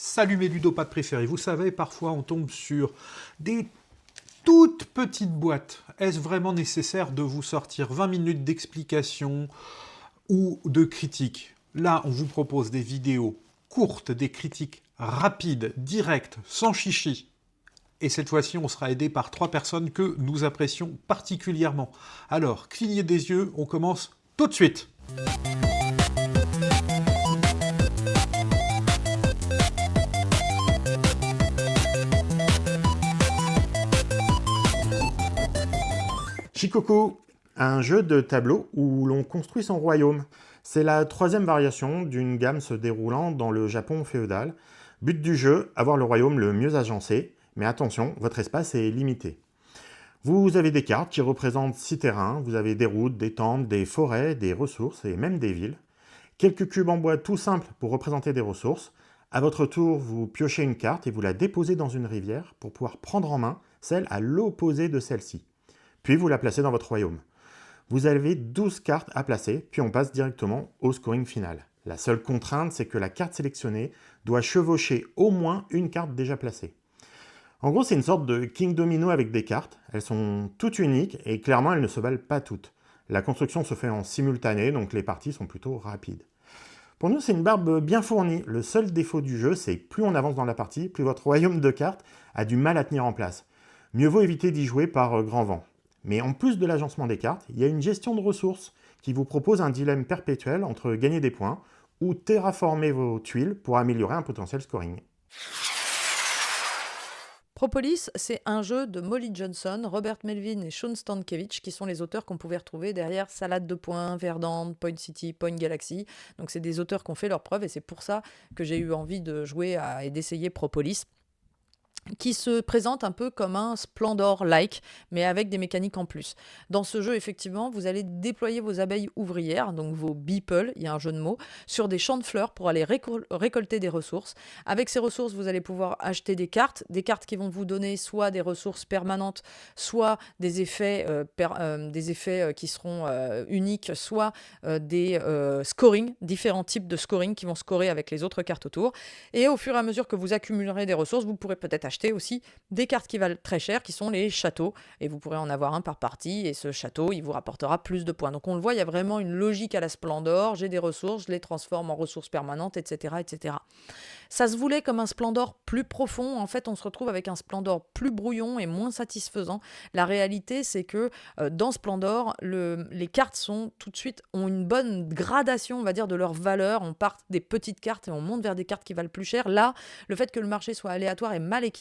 Salut mes ludopathes préférés, vous savez, parfois on tombe sur des toutes petites boîtes. Est-ce vraiment nécessaire de vous sortir 20 minutes d'explication ou de critique? Là, on vous propose des vidéos courtes, des critiques rapides, directes, sans chichi. Et cette fois-ci, on sera aidé par 3 personnes que nous apprécions particulièrement. Alors, clignez des yeux, on commence tout de suite. Shikoku, un jeu de tableau où l'on construit son royaume. C'est la troisième variation d'une gamme se déroulant dans le Japon féodal. But du jeu, avoir le royaume le mieux agencé, mais attention, votre espace est limité. Vous avez des cartes qui représentent 6 terrains, vous avez des routes, des temples, des forêts, des ressources et même des villes. Quelques cubes en bois tout simples pour représenter des ressources. À votre tour, vous piochez une carte et vous la déposez dans une rivière pour pouvoir prendre en main celle à l'opposé de celle-ci. Puis vous la placez dans votre royaume. Vous avez 12 cartes à placer, puis on passe directement au scoring final. La seule contrainte, c'est que la carte sélectionnée doit chevaucher au moins une carte déjà placée. En gros, c'est une sorte de king domino avec des cartes. Elles sont toutes uniques et clairement, elles ne se valent pas toutes. La construction se fait en simultané, donc les parties sont plutôt rapides. Pour nous, c'est une barbe bien fournie. Le seul défaut du jeu, c'est que plus on avance dans la partie, plus votre royaume de cartes a du mal à tenir en place. Mieux vaut éviter d'y jouer par grand vent. Mais en plus de l'agencement des cartes, il y a une gestion de ressources qui vous propose un dilemme perpétuel entre gagner des points ou terraformer vos tuiles pour améliorer un potentiel scoring. Propolis, c'est un jeu de Molly Johnson, Robert Melvin et Sean Stankiewicz qui sont les auteurs qu'on pouvait retrouver derrière Salade de Points, Verdant, Point City, Point Galaxy. Donc c'est des auteurs qui ont fait leurs preuves et c'est pour ça que j'ai eu envie de jouer et d'essayer Propolis, qui se présente un peu comme un Splendor-like, mais avec des mécaniques en plus. Dans ce jeu, effectivement, vous allez déployer vos abeilles ouvrières, donc vos beeples, il y a un jeu de mots, sur des champs de fleurs pour aller récolter des ressources. Avec ces ressources, vous allez pouvoir acheter des cartes qui vont vous donner soit des ressources permanentes, soit des effets, qui seront uniques, soit des scoring, différents types de scoring qui vont scorer avec les autres cartes autour. Et au fur et à mesure que vous accumulerez des ressources, vous pourrez peut-être acheter aussi des cartes qui valent très cher, qui sont les châteaux, et vous pourrez en avoir un par partie, et ce château, il vous rapportera plus de points. Donc on le voit, il y a vraiment une logique à la Splendor, j'ai des ressources, je les transforme en ressources permanentes, etc., etc. Ça se voulait comme un Splendor plus profond, en fait on se retrouve avec un Splendor plus brouillon et moins satisfaisant. La réalité, c'est que dans Splendor, les cartes sont tout de suite, ont une bonne gradation, on va dire, de leur valeur. On part des petites cartes et on monte vers des cartes qui valent plus cher. Là, le fait que le marché soit aléatoire et mal équilibré,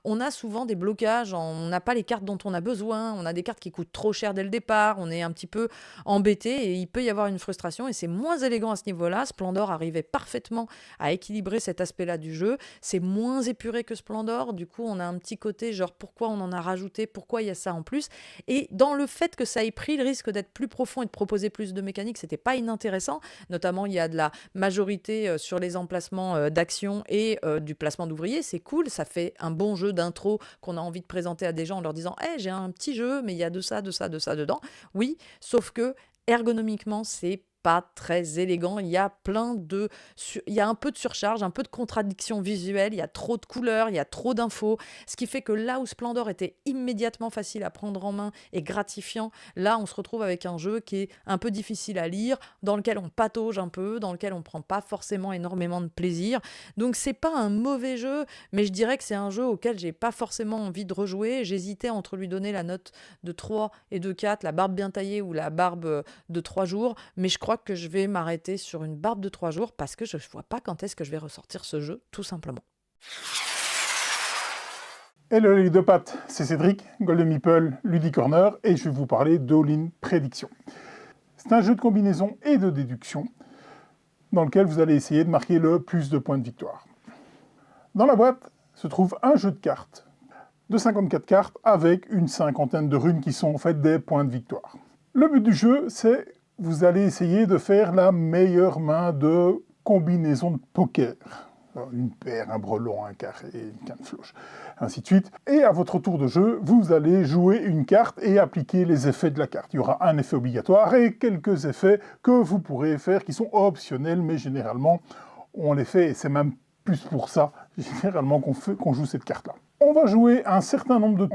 on a souvent des blocages, on n'a pas les cartes dont on a besoin, on a des cartes qui coûtent trop cher dès le départ, on est un petit peu embêté et il peut y avoir une frustration et c'est moins élégant à ce niveau-là. Splendor arrivait parfaitement à équilibrer cet aspect-là du jeu, c'est moins épuré que Splendor, du coup on a un petit côté genre pourquoi on en a rajouté, pourquoi il y a ça en plus, et dans le fait que ça ait pris le risque d'être plus profond et de proposer plus de mécaniques, c'était pas inintéressant, notamment il y a de la majorité sur les emplacements d'action et du placement d'ouvriers, c'est cool, ça fait un bon jeu d'intro qu'on a envie de présenter à des gens en leur disant hey, j'ai un petit jeu, mais il y a de ça dedans. Oui, sauf que ergonomiquement, c'est pas très élégant, il y a un peu de surcharge, un peu de contradiction visuelle, il y a trop de couleurs, il y a trop d'infos, ce qui fait que là où Splendor était immédiatement facile à prendre en main et gratifiant, là on se retrouve avec un jeu qui est un peu difficile à lire, dans lequel on patauge un peu, dans lequel on prend pas forcément énormément de plaisir. Donc c'est pas un mauvais jeu, mais je dirais que c'est un jeu auquel j'ai pas forcément envie de rejouer. J'hésitais entre lui donner la note de 3 et de 4, la barbe bien taillée ou la barbe de 3 jours, mais je crois que je vais m'arrêter sur une barbe de 3 jours parce que je ne vois pas quand est-ce que je vais ressortir ce jeu, tout simplement. Hello les ludopathes, c'est Cédric, Golden Meeple, Ludicorner, et je vais vous parler d'All-in Prédiction. C'est un jeu de combinaison et de déduction dans lequel vous allez essayer de marquer le plus de points de victoire. Dans la boîte se trouve un jeu de cartes de 54 cartes avec une cinquantaine de runes qui sont en fait des points de victoire. Le but du jeu, c'est vous allez essayer de faire la meilleure main de combinaison de poker. Alors, une paire, un brelan, un carré, une canne floche, ainsi de suite. Et à votre tour de jeu, vous allez jouer une carte et appliquer les effets de la carte. Il y aura un effet obligatoire et quelques effets que vous pourrez faire qui sont optionnels, mais généralement, on les fait et c'est même plus pour ça, généralement, qu'on joue cette carte-là. On va jouer en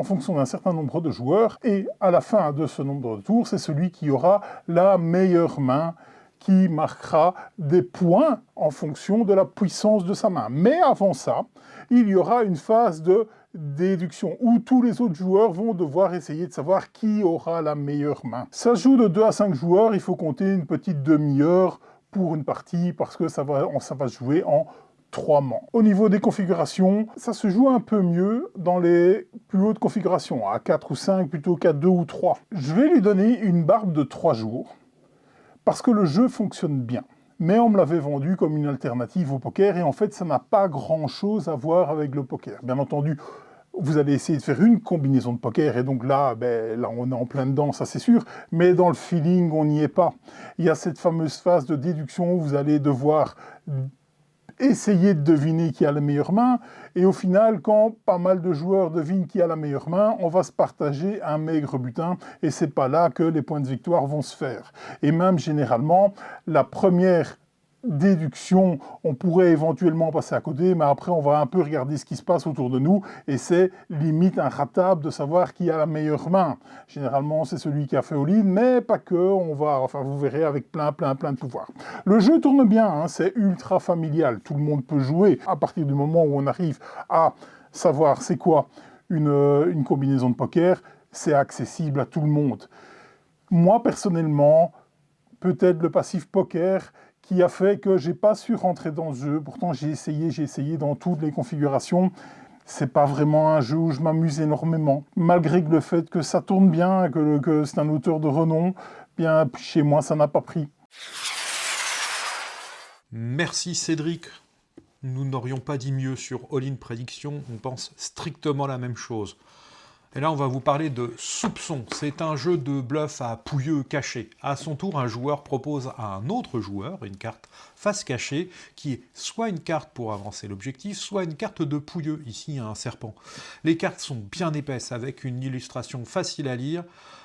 fonction d'un certain nombre de joueurs, et à la fin de ce nombre de tours, c'est celui qui aura la meilleure main qui marquera des points en fonction de la puissance de sa main. Mais avant ça, il y aura une phase de déduction où tous les autres joueurs vont devoir essayer de savoir qui aura la meilleure main. Ça se joue de 2 à 5 joueurs, il faut compter une petite demi-heure pour une partie parce que ça va se jouer en 3 manches. Au niveau des configurations, ça se joue un peu mieux dans les plus hautes configurations, à 4 ou 5 plutôt qu'à 2 ou 3. Je vais lui donner une barbe de 3 jours, parce que le jeu fonctionne bien. Mais on me l'avait vendu comme une alternative au poker, et en fait, ça n'a pas grand-chose à voir avec le poker. Bien entendu, vous allez essayer de faire une combinaison de poker, et donc là, on est en plein dedans, ça c'est sûr, mais dans le feeling, on n'y est pas. Il y a cette fameuse phase de déduction où vous allez devoir essayer de deviner qui a la meilleure main, et au final, quand pas mal de joueurs devinent qui a la meilleure main, on va se partager un maigre butin, et c'est pas là que les points de victoire vont se faire. Et même généralement, la première déduction, on pourrait éventuellement passer à côté, mais après on va un peu regarder ce qui se passe autour de nous, et c'est limite inratable de savoir qui a la meilleure main. Généralement c'est celui qui a fait all-in, mais pas que, vous verrez avec plein de pouvoirs. Le jeu tourne bien, hein, c'est ultra familial, tout le monde peut jouer, à partir du moment où on arrive à savoir c'est quoi une combinaison de poker, c'est accessible à tout le monde. Moi personnellement, peut-être le passif poker qui a fait que j'ai pas su rentrer dans le jeu. Pourtant, j'ai essayé dans toutes les configurations. C'est pas vraiment un jeu où je m'amuse énormément. Malgré le fait que ça tourne bien, que c'est un auteur de renom, bien, chez moi, ça n'a pas pris. Merci Cédric. Nous n'aurions pas dit mieux sur All In Prédiction. On pense strictement la même chose. Et là, on va vous parler de Soupçon. C'est un jeu de bluff à pouilleux caché. À son tour, un joueur propose à un autre joueur une carte face cachée, qui est soit une carte pour avancer l'objectif, soit une carte de pouilleux, ici un serpent. Les cartes sont bien épaisses, avec une illustration facile à lire,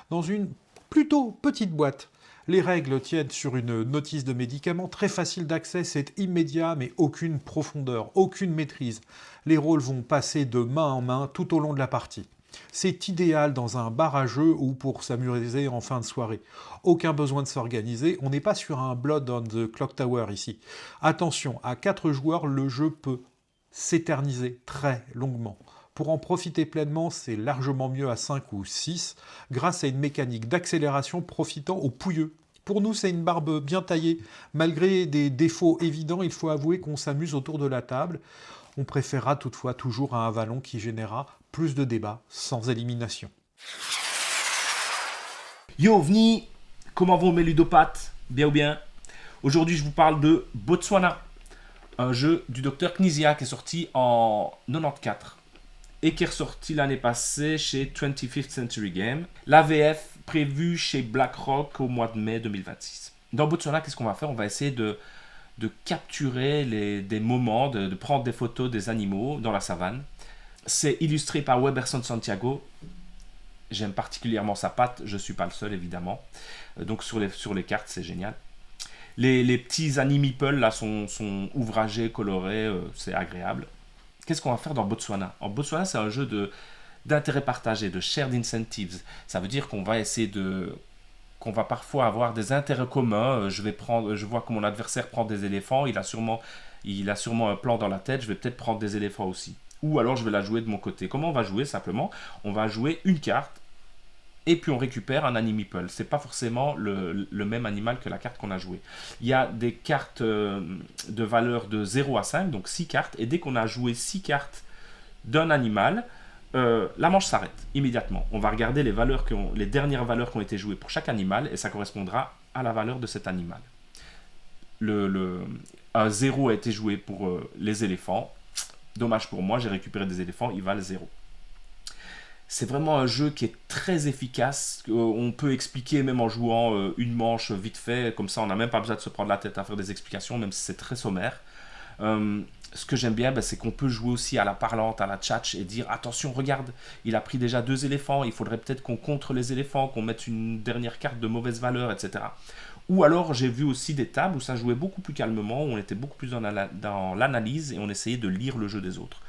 dans une plutôt petite boîte. Les règles tiennent sur une notice de médicament très facile d'accès, c'est immédiat, mais aucune profondeur, aucune maîtrise. Les rôles vont passer de main en main tout au long de la partie. C'est idéal dans un bar à jeu ou pour s'amuser en fin de soirée. Aucun besoin de s'organiser, on n'est pas sur un Blood on the Clock Tower ici. Attention, à 4 joueurs, le jeu peut s'éterniser très longuement. Pour en profiter pleinement, c'est largement mieux à 5 ou 6, grâce à une mécanique d'accélération profitant aux pouilleux. Pour nous, c'est une barbe bien taillée. Malgré des défauts évidents, il faut avouer qu'on s'amuse autour de la table. On préférera toutefois toujours un Avalon qui générera plus de débats sans élimination. Yo, Vni, comment vont mes ludopathes? Bien ou bien? Aujourd'hui, je vous parle de Botswana, un jeu du docteur Knizia qui est sorti en 94 et qui est ressorti l'année passée chez 25th Century Game. L'AVF prévue chez BlackRock au mois de mai 2026. Dans Botswana, qu'est-ce qu'on va faire? On va essayer de capturer des moments, de prendre des photos des animaux dans la savane. C'est illustré par Weberson Santiago. J'aime particulièrement sa patte, je ne suis pas le seul évidemment. Donc sur les cartes, c'est génial. Les petits animeeples là sont ouvragés, colorés, c'est agréable. Qu'est-ce qu'on va faire dans Botswana? En Botswana, c'est un jeu d'intérêt partagé, de shared incentives. Ça veut dire qu'on va essayer qu'on va parfois avoir des intérêts communs. Je vois que mon adversaire prend des éléphants, il a sûrement un plan dans la tête, je vais peut-être prendre des éléphants aussi. Ou alors je vais la jouer de mon côté. Comment on va jouer? Simplement, on va jouer une carte et puis on récupère un animeeple. C'est pas forcément le même animal que la carte qu'on a jouée. Il y a des cartes de valeur de 0 à 5, donc 6 cartes, et dès qu'on a joué 6 cartes d'un animal, la manche s'arrête immédiatement. On va regarder les dernières valeurs qui ont été jouées pour chaque animal et ça correspondra à la valeur de cet animal. Un 0 a été joué pour les éléphants. Dommage pour moi, j'ai récupéré des éléphants, ils valent 0. C'est vraiment un jeu qui est très efficace. On peut expliquer même en jouant une manche vite fait, comme ça on n'a même pas besoin de se prendre la tête à faire des explications, même si c'est très sommaire. Ce que j'aime bien, c'est qu'on peut jouer aussi à la parlante, à la tchatch et dire attention, regarde, il a pris déjà 2 éléphants, il faudrait peut-être qu'on contre les éléphants, qu'on mette une dernière carte de mauvaise valeur, etc. Ou alors j'ai vu aussi des tables où ça jouait beaucoup plus calmement, où on était beaucoup plus dans l'analyse et on essayait de lire le jeu des autres.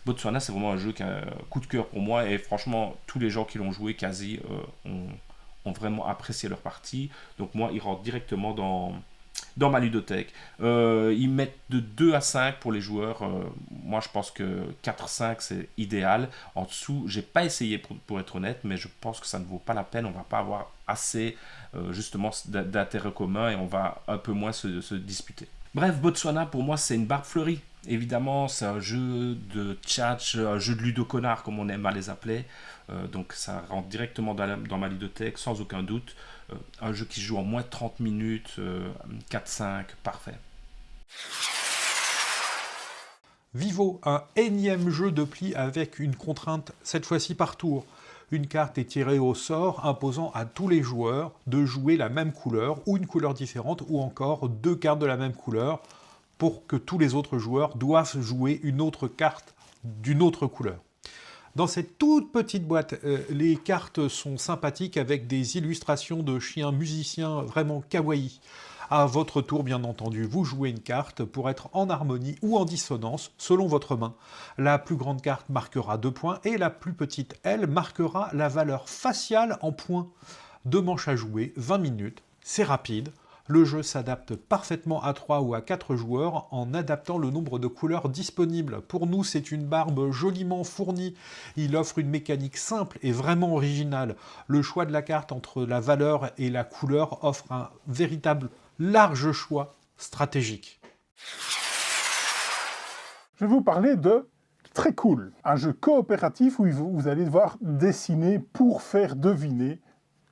Botswana, c'est vraiment un jeu qui a un coup de cœur pour moi, et franchement, tous les gens qui l'ont joué quasi ont vraiment apprécié leur partie. Donc moi, ils rentrent directement dans ma ludothèque. Ils mettent de 2 à 5 pour les joueurs. Moi, je pense que 4-5, c'est idéal. En dessous, j'ai pas essayé pour être honnête, mais je pense que ça ne vaut pas la peine. On va pas avoir assez justement d'intérêt commun et on va un peu moins se disputer. Bref, Botswana, pour moi, c'est une barbe fleurie. Évidemment, c'est un jeu de tchatch, un jeu de ludo-connard, comme on aime à les appeler. Donc ça rentre directement dans ma ludothèque, sans aucun doute. Un jeu qui se joue en moins de 30 minutes, 4-5, parfait. Vivo, un énième jeu de pli avec une contrainte, cette fois-ci par tour. Une carte est tirée au sort, imposant à tous les joueurs de jouer la même couleur, ou une couleur différente, ou encore 2 cartes de la même couleur, pour que tous les autres joueurs doivent jouer une autre carte d'une autre couleur. Dans cette toute petite boîte, les cartes sont sympathiques avec des illustrations de chiens musiciens vraiment kawaii. À votre tour, bien entendu, vous jouez une carte pour être en harmonie ou en dissonance selon votre main. La plus grande carte marquera 2 points et la plus petite, elle, marquera la valeur faciale en points. 2 manches à jouer, 20 minutes, c'est rapide. Le jeu s'adapte parfaitement à 3 ou à 4 joueurs en adaptant le nombre de couleurs disponibles. Pour nous, c'est une barbe joliment fournie. Il offre une mécanique simple et vraiment originale. Le choix de la carte entre la valeur et la couleur offre un véritable large choix stratégique. Je vais vous parler de Très Cool, un jeu coopératif où vous allez devoir dessiner pour faire deviner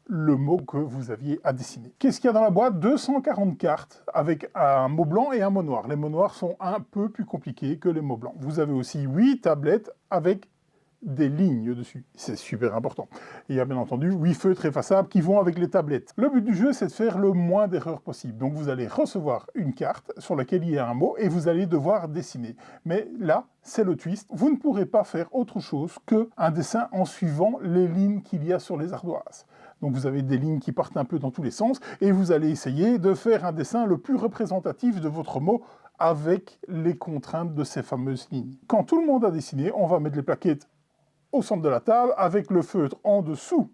le mot que vous aviez à dessiner. Qu'est-ce qu'il y a dans la boîte? 240 cartes avec un mot blanc et un mot noir. Les mots noirs sont un peu plus compliqués que les mots blancs. Vous avez aussi 8 tablettes avec des lignes dessus. C'est super important. Il y a bien entendu 8 feutres effaçables qui vont avec les tablettes. Le but du jeu, c'est de faire le moins d'erreurs possible. Donc vous allez recevoir une carte sur laquelle il y a un mot et vous allez devoir dessiner. Mais là, c'est le twist. Vous ne pourrez pas faire autre chose qu'un dessin en suivant les lignes qu'il y a sur les ardoises. Donc vous avez des lignes qui partent un peu dans tous les sens et vous allez essayer de faire un dessin le plus représentatif de votre mot avec les contraintes de ces fameuses lignes. Quand tout le monde a dessiné, on va mettre les plaquettes au centre de la table avec le feutre en dessous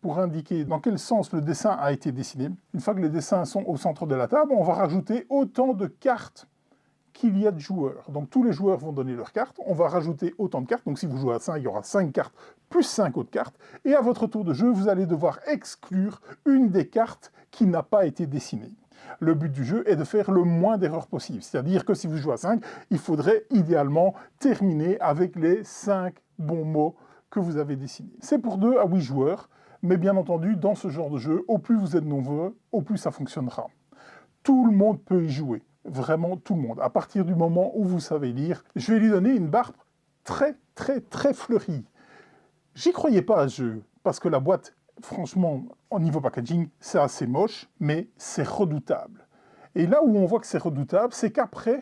pour indiquer dans quel sens le dessin a été dessiné. Une fois que les dessins sont au centre de la table, on va rajouter autant de cartes qu'il y a de joueurs. Donc tous les joueurs vont donner leurs cartes, on va rajouter autant de cartes, donc si vous jouez à 5, il y aura 5 cartes plus 5 autres cartes, et à votre tour de jeu, vous allez devoir exclure une des cartes qui n'a pas été dessinée. Le but du jeu est de faire le moins d'erreurs possible, c'est-à-dire que si vous jouez à 5, il faudrait idéalement terminer avec les 5 bons mots que vous avez dessinés. C'est pour 2 à 8 joueurs, mais bien entendu, dans ce genre de jeu, au plus vous êtes nombreux, au plus ça fonctionnera. Tout le monde peut y jouer. Vraiment tout le monde. À partir du moment où vous savez lire, je vais lui donner une barbe très fleurie. J'y croyais pas à ce jeu, parce que la boîte, franchement, au niveau packaging, c'est assez moche, mais c'est redoutable. Et là où on voit que c'est redoutable, c'est qu'après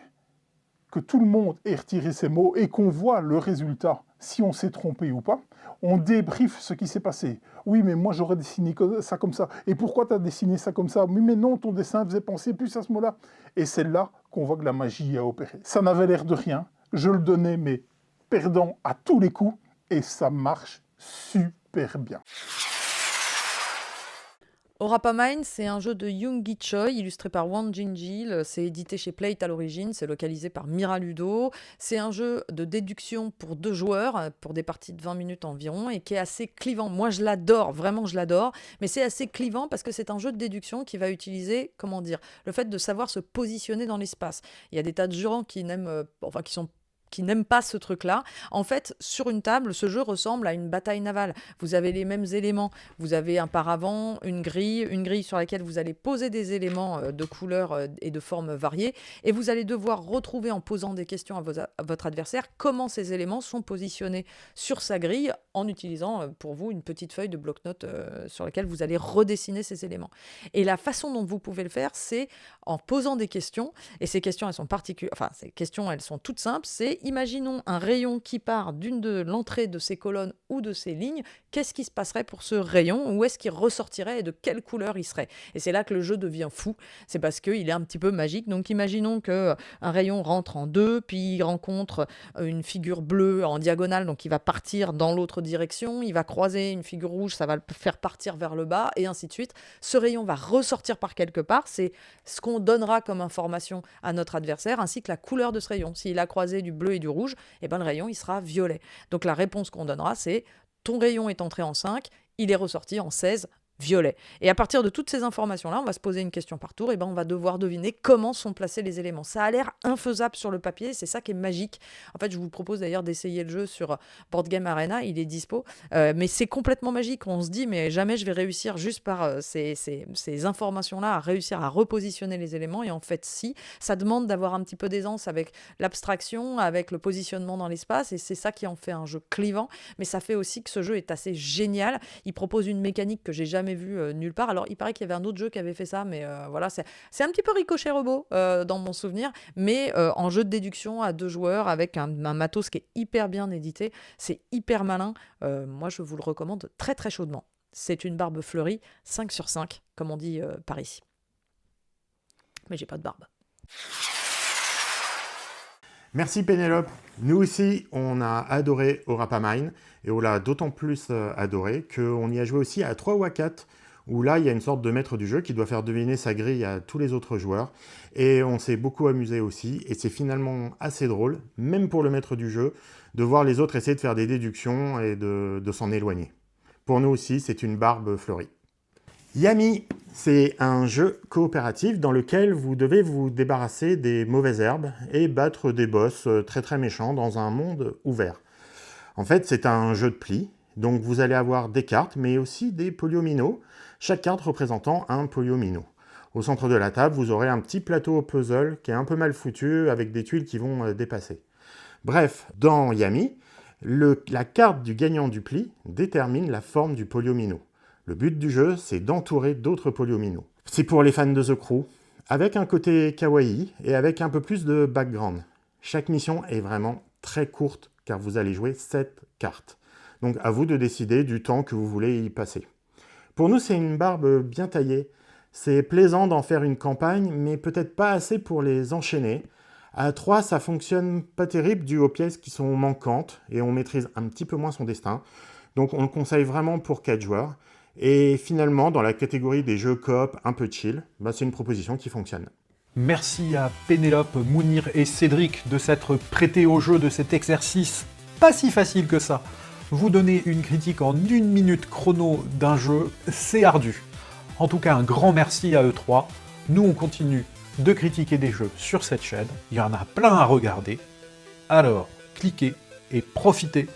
que tout le monde ait retiré ses mots et qu'on voit le résultat, si on s'est trompé ou pas, on débriefe ce qui s'est passé. Oui, mais moi j'aurais dessiné ça comme ça. Et pourquoi tu as dessiné ça comme ça? Oui, mais non, ton dessin faisait penser plus à ce mot-là. Et c'est là qu'on voit que la magie a opéré. Ça n'avait l'air de rien. Je le donnais, mais perdant à tous les coups. Et ça marche super bien. Orapamine, c'est un jeu de Yoongi Choi, illustré par Wang Jinjil. C'est édité chez Plate à l'origine, c'est localisé par Miraludo. C'est un jeu de déduction pour 2 joueurs, pour des parties de 20 minutes environ, et qui est assez clivant. Moi, je l'adore, vraiment, je l'adore. Mais c'est assez clivant parce que c'est un jeu de déduction qui va utiliser, comment dire, le fait de savoir se positionner dans l'espace. Il y a des tas de gens qui n'aiment pas ce truc-là. En fait, sur une table, ce jeu ressemble à une bataille navale. Vous avez les mêmes éléments. Vous avez un paravent, une grille sur laquelle vous allez poser des éléments de couleurs et de formes variées, et vous allez devoir retrouver, en posant des questions à votre adversaire, comment ces éléments sont positionnés sur sa grille, en utilisant pour vous une petite feuille de bloc-notes sur laquelle vous allez redessiner ces éléments. Et la façon dont vous pouvez le faire, c'est en posant des questions, et ces questions, elles sont particulières, enfin, ces questions, elles sont toutes simples, c'est c'est imaginons un rayon qui part d'une de l'entrée de ces colonnes ou de ces lignes, qu'est-ce qui se passerait pour ce rayon, où est-ce qu'il ressortirait et de quelle couleur il serait. Et c'est là que le jeu devient fou, c'est parce qu'il est un petit peu magique. Donc imaginons qu'un rayon rentre en 2, puis il rencontre une figure bleue en diagonale, donc il va partir dans l'autre direction, il va croiser une figure rouge, ça va le faire partir vers le bas, et ainsi de suite. Ce rayon va ressortir par quelque part, c'est ce qu'on donnera comme information à notre adversaire, ainsi que la couleur de ce rayon. S'il a croisé du bleu et du rouge, eh ben le rayon il sera violet. Donc la réponse qu'on donnera, c'est ton rayon est entré en 5, il est ressorti en 16, violet. Et à partir de toutes ces informations-là, on va se poser une question par tour, et ben on va devoir deviner comment sont placés les éléments. Ça a l'air infaisable sur le papier, c'est ça qui est magique. En fait, je vous propose d'ailleurs d'essayer le jeu sur Board Game Arena, il est dispo, mais c'est complètement magique. On se dit, mais jamais je vais réussir juste par ces informations-là à réussir à repositionner les éléments, et en fait, si, ça demande d'avoir un petit peu d'aisance avec l'abstraction, avec le positionnement dans l'espace, et c'est ça qui en fait un jeu clivant, mais ça fait aussi que ce jeu est assez génial. Il propose une mécanique que j'ai jamais vu nulle part. Alors, il paraît qu'il y avait un autre jeu qui avait fait ça, mais voilà, c'est un petit peu Ricochet Robot dans mon souvenir, mais en jeu de déduction à 2 joueurs avec un matos qui est hyper bien édité. C'est hyper malin. Moi, je vous le recommande très très chaudement. C'est une barbe fleurie, 5 sur 5, comme on dit par ici. Mais j'ai pas de barbe. Merci Pénélope. Nous aussi, on a adoré Orapamine et on l'a d'autant plus adoré qu'on y a joué aussi à 3 ou à 4, où là, il y a une sorte de maître du jeu qui doit faire deviner sa grille à tous les autres joueurs. Et on s'est beaucoup amusé aussi, et c'est finalement assez drôle, même pour le maître du jeu, de voir les autres essayer de faire des déductions et de s'en éloigner. Pour nous aussi, c'est une barbe fleurie. Yami, c'est un jeu coopératif dans lequel vous devez vous débarrasser des mauvaises herbes et battre des boss très très méchants dans un monde ouvert. En fait, c'est un jeu de plis, donc vous allez avoir des cartes, mais aussi des polyomino, chaque carte représentant un polyomino. Au centre de la table, vous aurez un petit plateau puzzle qui est un peu mal foutu, avec des tuiles qui vont dépasser. Bref, dans Yami, la carte du gagnant du pli détermine la forme du polyomino. Le but du jeu, c'est d'entourer d'autres polyomino. C'est pour les fans de The Crew, avec un côté kawaii et avec un peu plus de background. Chaque mission est vraiment très courte, car vous allez jouer 7 cartes. Donc à vous de décider du temps que vous voulez y passer. Pour nous, c'est une barbe bien taillée. C'est plaisant d'en faire une campagne, mais peut-être pas assez pour les enchaîner. À 3, ça fonctionne pas terrible dû aux pièces qui sont manquantes, et on maîtrise un petit peu moins son destin. Donc on le conseille vraiment pour 4 joueurs. Et finalement, dans la catégorie des jeux coop un peu chill, c'est une proposition qui fonctionne. Merci à Pénélope, Mounir et Cédric de s'être prêtés au jeu de cet exercice pas si facile que ça. Vous donner une critique en 1 minute chrono d'un jeu, c'est ardu. En tout cas, un grand merci à eux 3. Nous, on continue de critiquer des jeux sur cette chaîne. Il y en a plein à regarder. Alors, cliquez et profitez